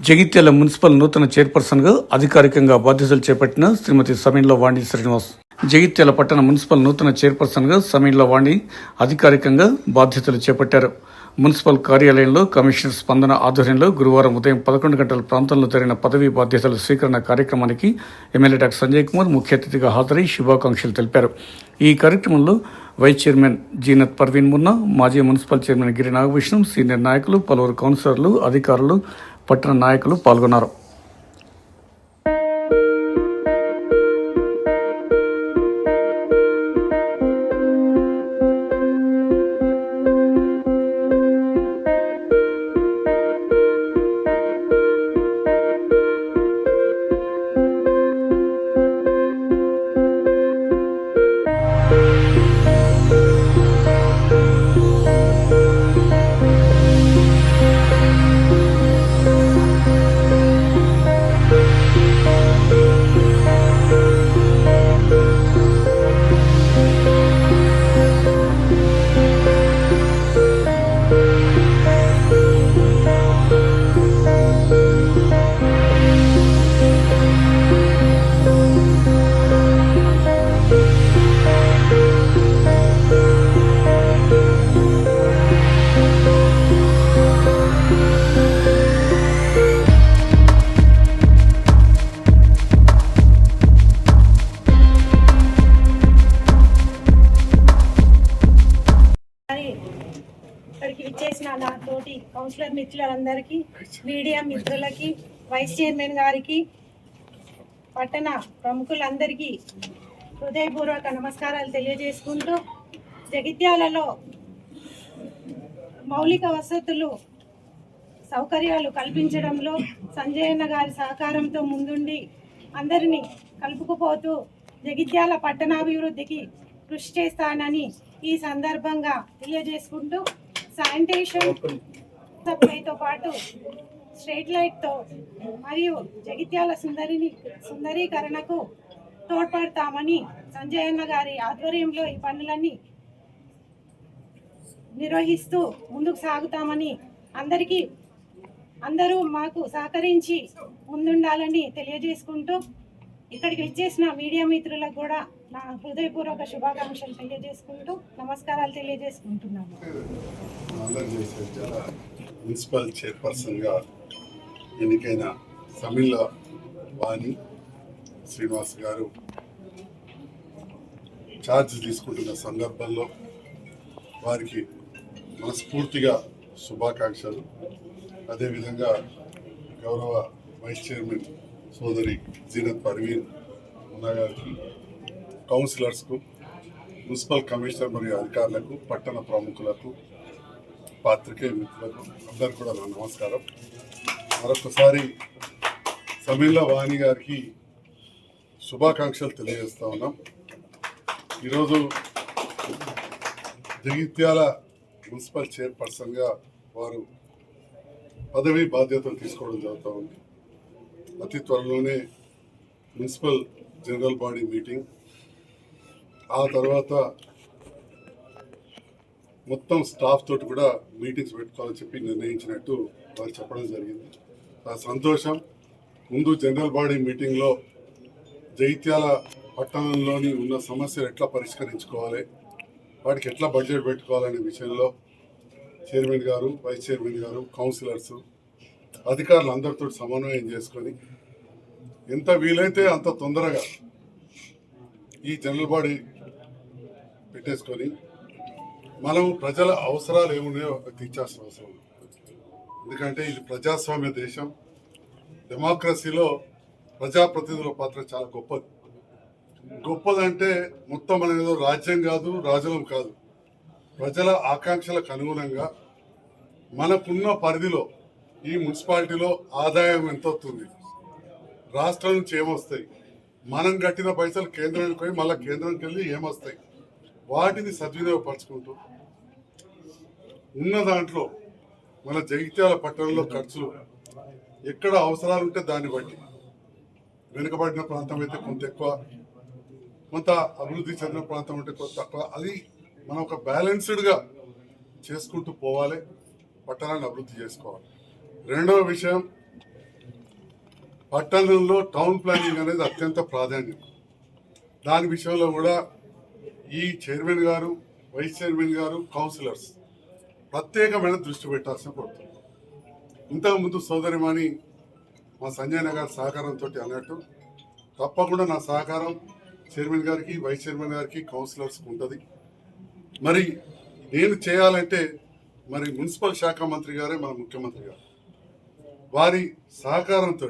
Jagtial municipal నూతన చైర్పర్సన్గా అధికారికంగా బాధ్యతలు చేపట్టిన శ్రీమతి సమీన్ల వాణి శ్రీనివాస్. జగిత్యాల పట్టణ మున్సిపల్ నూతన చైర్పర్సన్గా సమీన్ల వాణి అధికారికంగా బాధ్యతలు చేపట్టారు. మున్సిపల్ కార్యాలయంలో కమిషనర్ స్పందన ఆధ్వర్యంలో గురువారం ఉదయం 11 గంటల ప్రాంతంలో జరిగిన పదవీ బాధ్యతల స్వీకరణ కార్యక్రమానికి ఎమ్మెల్యే డాక్టర్ సంజయ్ కుమార్ ముఖ్య అతిథిగా హాజరై శుభాకాంక్షలు తెలిపారు. ఈ కార్యక్రమంలో వైస్ చైర్మన్ జీనత్ పర్వీన్ మున్నా, మాజీ మున్సిపల్ చైర్మన్ గిరి నాగభూషణం, సీనియర్ నాయకులు, పలువురు కౌన్సిలర్లు, అధికారులు, పట్టణ నాయకులు పాల్గొన్నారు. ఇక్కడికి విచ్చేసిన నా తోటి కౌన్సిలర్ మిత్రులందరికీ, మీడియా మిత్రులకి, వైస్ చైర్మన్ గారికి, పట్టణ ప్రముఖులందరికీ హృదయపూర్వక నమస్కారాలు తెలియజేసుకుంటూ, జగిత్యాలలో మౌలిక వసతులు సౌకర్యాలు కల్పించడంలో సంజయన్న గారి సహకారంతో ముందుండి అందరినీ కలుపుకుపోతూ జగిత్యాల పట్టణాభివృద్ధికి కృషి చేస్తానని ఈ సందర్భంగా తెలియజేసుకుంటూ, శానిటేషన్ సప్లైతో పాటు స్ట్రీట్ లైట్తో మరియు జగిత్యాల సుందరీకరణకు తోడ్పడతామని సంజయన్న గారి ఆధ్వర్యంలో ఈ పనులన్నీ నిర్వహిస్తూ ముందుకు సాగుతామని, అందరూ మాకు సహకరించి ముందుండాలని తెలియజేసుకుంటూ, ఇక్కడికి వచ్చేసిన మీడియా మిత్రులకు కూడా నా హృదయపూర్వక శుభాకాంక్షలు తెలియజేసుకుంటూ నమస్కారాలు తెలియజేసుకుంటున్నాను. మున్సిపల్ చైర్పర్సన్గా ఎన్నికైన సమీన్ల వాణి శ్రీనివాస్ గారు ఛార్జ్ తీసుకుంటున్న సందర్భంలో వారికి మనస్ఫూర్తిగా శుభాకాంక్షలు. అదేవిధంగా గౌరవ వైస్ చైర్మన్ సోదరి జీనత్ పర్వీన్ మున్నా గారికి, కౌన్సిలర్స్కు, మున్సిపల్ కమిషనర్ మరియు అధికారులకు, పట్టణ ప్రముఖులకు, పాత్రికేయ మిత్రులకు అందరికీ కూడా నా నమస్కారం. మరొకసారి సమీన్ల వాణి గారికి శుభాకాంక్షలు తెలియజేస్తా ఉన్నాం. ఈరోజు జగిత్యాల మున్సిపల్ చైర్పర్సన్గా వారు పదవీ బాధ్యతలు తీసుకోవడం జరుగుతూ ఉంది. అతి త్వరలోనే మున్సిపల్ జనరల్ బాడీ మీటింగ్, ఆ తర్వాత మొత్తం స్టాఫ్ తోటి కూడా మీటింగ్స్ పెట్టుకోవాలని చెప్పి నిర్ణయించినట్టు వారు చెప్పడం జరిగింది. ఆ సంతోషం. ముందు జనరల్ బాడీ మీటింగ్లో జగిత్యాల పట్టణంలోని ఉన్న సమస్యలు ఎట్లా పరిష్కరించుకోవాలి, వాటికి ఎట్లా బడ్జెట్ పెట్టుకోవాలనే విషయంలో చైర్మన్ గారు, వైస్ చైర్మన్ గారు, కౌన్సిలర్స్, అధికారులు అందరితో సమన్వయం చేసుకొని ఎంత వీలైతే అంత తొందరగా ఈ జనరల్ బాడీ పెట్టేసుకొని మనం ప్రజల అవసరాలు ఏమున్నాయో తీర్చాల్సిన అవసరం. ఎందుకంటే ఇది ప్రజాస్వామ్య దేశం. డెమోక్రసీలో ప్రజాప్రతినిధుల పాత్ర చాలా గొప్పదంటే మొత్తం అనేది రాజ్యం కాదు, రాజులం కాదు. ప్రజల ఆకాంక్షలకు అనుగుణంగా మనకున్న పరిధిలో ఈ మున్సిపాలిటీలో ఆదాయం ఎంత వస్తుంది, రాష్ట్రం నుంచి ఏమొస్తాయి, మనం కట్టిన పైసలు కేంద్రానికి పోయి మళ్ళీ కేంద్రానికి వెళ్ళి ఏమొస్తాయి, వాటిని సద్వినియోగపరచుకుంటూ ఉన్న దాంట్లో మన జగిత్యాల పట్టణంలో ఖర్చులు ఎక్కడ అవసరాలు ఉంటే దాన్ని బట్టి, వెనుకబడిన ప్రాంతం అయితే కొంత ఎక్కువ, కొంత అభివృద్ధి చెందిన ప్రాంతం అంటే కొంత తక్కువ, అది మనం ఒక బ్యాలెన్స్డ్గా చేసుకుంటూ పోవాలి, పట్టణాన్ని అభివృద్ధి చేసుకోవాలి. రెండవ విషయం, పట్టణంలో టౌన్ ప్లానింగ్ అనేది అత్యంత ప్రాధాన్యం. దాని విషయంలో కూడా ఈ చైర్మన్ గారు, వైస్ చైర్మన్ గారు, కౌన్సిలర్స్ ప్రత్యేకమైన దృష్టి పెట్టాల్సిన పడుతుంది. ఇంతకుముందు సోదరిమణి మా సంజయ్ గారి సహకారంతో అన్నట్టు తప్పకుండా నా సహకారం చైర్మన్ గారికి, వైస్ చైర్మన్ గారికి, కౌన్సిలర్స్కి ఉంటుంది. మరి నేను చేయాలంటే మరి మున్సిపల్ శాఖ మంత్రి గారే మన ముఖ్యమంత్రి గారు, వారి సహకారంతో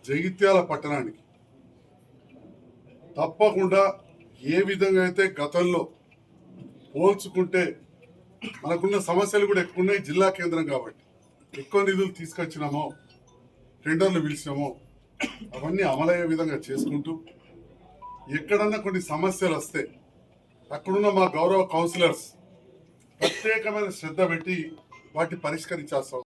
జగిత్యాల పట్టణానికి తప్పకుండా ఏ విధంగా అయితే గతంలో పోల్చుకుంటే మనకున్న సమస్యలు కూడా ఎక్కువ ఉన్నాయి. జిల్లా కేంద్రం కాబట్టి ఎక్కువ నిధులు తీసుకొచ్చినామో, టెండర్లు పిలిచినామో అవన్నీ అమలయ్యే విధంగా చేసుకుంటూ, ఎక్కడన్నా కొన్ని సమస్యలు వస్తే అక్కడున్న మా గౌరవ కౌన్సిలర్స్ ప్రత్యేకమైన శ్రద్ధ పెట్టి వాటిని పరిష్కరించాల్సిన